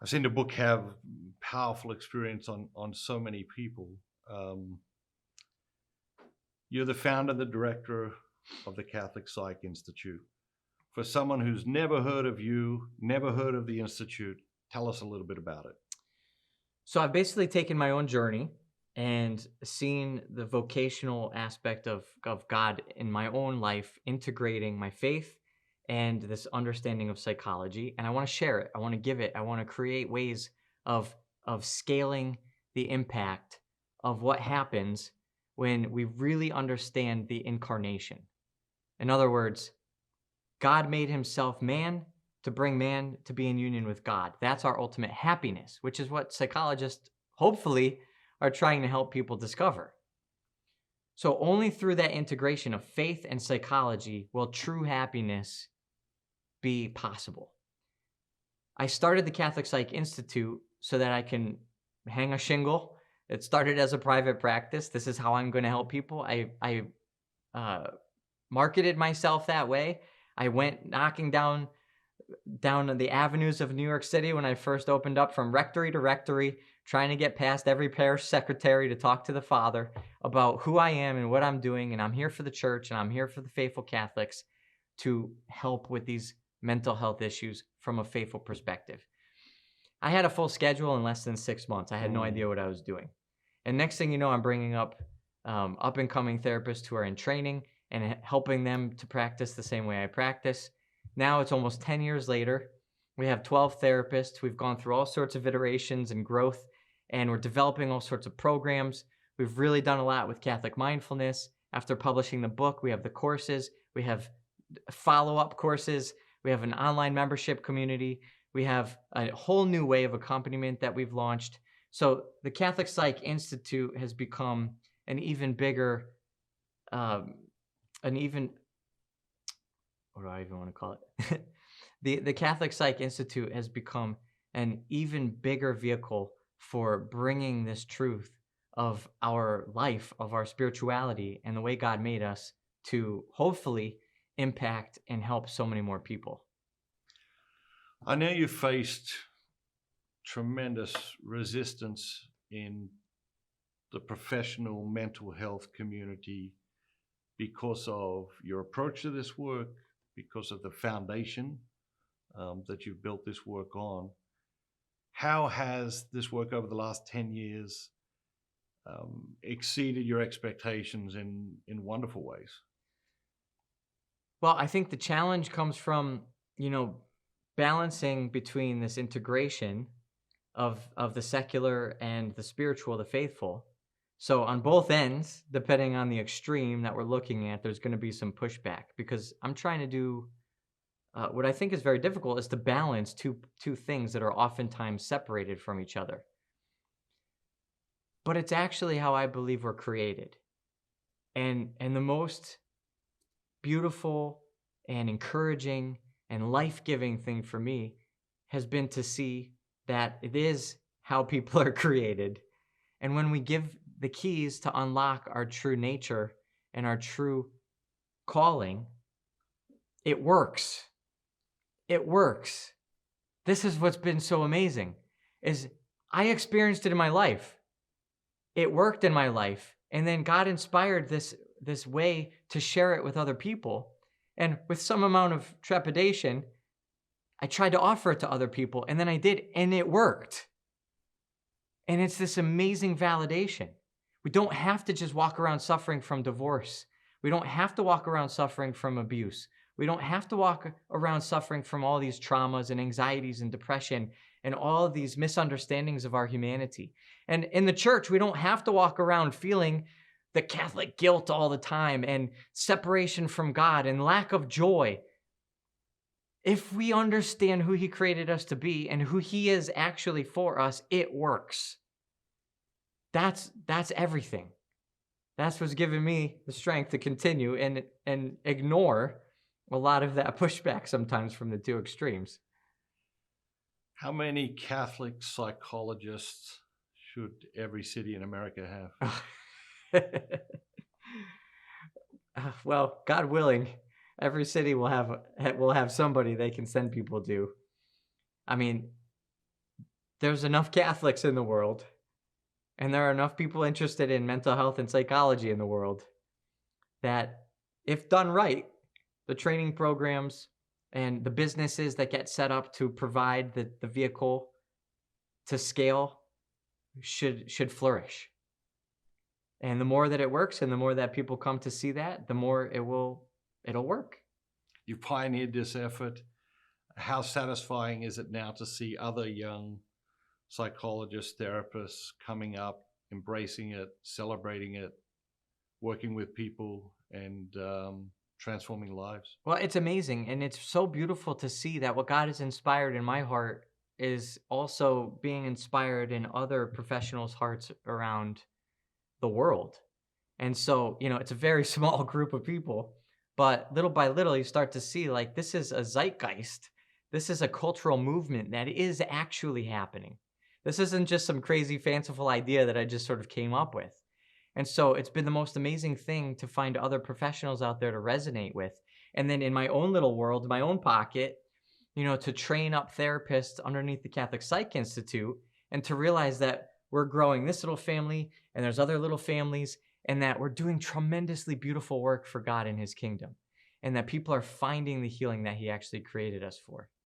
I've seen the book have powerful experience on so many people. Um, you're the founder, the director of the Catholic Psych Institute. For someone who's never heard of you, never heard of the Institute, tell us a little bit about it. So I've basically taken my own journey and seen the vocational aspect of God in my own life, integrating my faith and this understanding of psychology. And I want to share it. I want to give it. I want to create ways of scaling the impact of what happens when we really understand the incarnation. In other words, God made himself man to bring man to be in union with God. That's our ultimate happiness, which is what psychologists hopefully are trying to help people discover. So only through that integration of faith and psychology will true happiness be possible. I started the Catholic Psych Institute so that I can hang a shingle. It started as a private practice. This is how I'm going to help people. I uh, marketed myself that way. I went knocking down the avenues of New York City when I first opened up, from rectory to rectory, trying to get past every parish secretary to talk to the father about who I am and what I'm doing. And I'm here for the church, and I'm here for the faithful Catholics to help with these mental health issues from a faithful perspective. I had a full schedule in less than 6 months. I had no idea what I was doing. And next thing you know, I'm bringing up and coming therapists who are in training and helping them to practice the same way I practice. Now it's almost 10 years later. We have 12 therapists. We've gone through all sorts of iterations and growth, and we're developing all sorts of programs. We've really done a lot with Catholic mindfulness. After publishing the book, we have the courses. We have follow-up courses. We have an online membership community. We have a whole new way of accompaniment that we've launched. So the Catholic Psych Institute has become an even bigger, um, an even what do I even want to call it? The Catholic Psych Institute has become an even bigger vehicle for bringing this truth of our life, of our spirituality, and the way God made us to hopefully impact and help so many more people. I know you faced tremendous resistance in the professional mental health community because of your approach to this work, because of the foundation that you've built this work on. How has this work over the last 10 years exceeded your expectations in wonderful ways? Well, I think the challenge comes from, balancing between this integration of the secular and the spiritual, the faithful. So on both ends, depending on the extreme that we're looking at, there's going to be some pushback, because I'm trying to do what I think is very difficult, is to balance two things that are oftentimes separated from each other. But it's actually how I believe we're created, and the most beautiful and encouraging and life-giving thing for me has been to see that it is how people are created. And when we give the keys to unlock our true nature and our true calling, it works. It works. This is what's been so amazing, is I experienced it in my life. It worked in my life. And then God inspired this way to share it with other people. And with some amount of trepidation, I tried to offer it to other people, and then I did, and it worked. And it's this amazing validation. We don't have to just walk around suffering from divorce. We don't have to walk around suffering from abuse. We don't have to walk around suffering from all these traumas and anxieties and depression and all of these misunderstandings of our humanity. And in the church, we don't have to walk around feeling the Catholic guilt all the time and separation from God and lack of joy. If we understand who he created us to be and who he is actually for us, it works. That's everything. That's what's given me the strength to continue and ignore a lot of that pushback sometimes from the two extremes. How many Catholic psychologists should every city in America have? Well, God willing, every city will have somebody they can send people to. I mean, there's enough Catholics in the world, and there are enough people interested in mental health and psychology in the world that, if done right, the training programs and the businesses that get set up to provide the vehicle to scale should flourish. And the more that it works and the more that people come to see that, the more it'll work. You pioneered this effort. How satisfying is it now to see other young psychologists, therapists coming up, embracing it, celebrating it, working with people, and transforming lives? Well, it's amazing, and it's so beautiful to see that what God has inspired in my heart is also being inspired in other professionals' hearts around the world. And so, it's a very small group of people, but little by little, you start to see like this is a zeitgeist. This is a cultural movement that is actually happening. This isn't just some crazy fanciful idea that I just sort of came up with. And so it's been the most amazing thing to find other professionals out there to resonate with. And then in my own little world, my own pocket, to train up therapists underneath the Catholic Psych Institute and to realize that we're growing this little family and there's other little families and that we're doing tremendously beautiful work for God in his kingdom and that people are finding the healing that he actually created us for.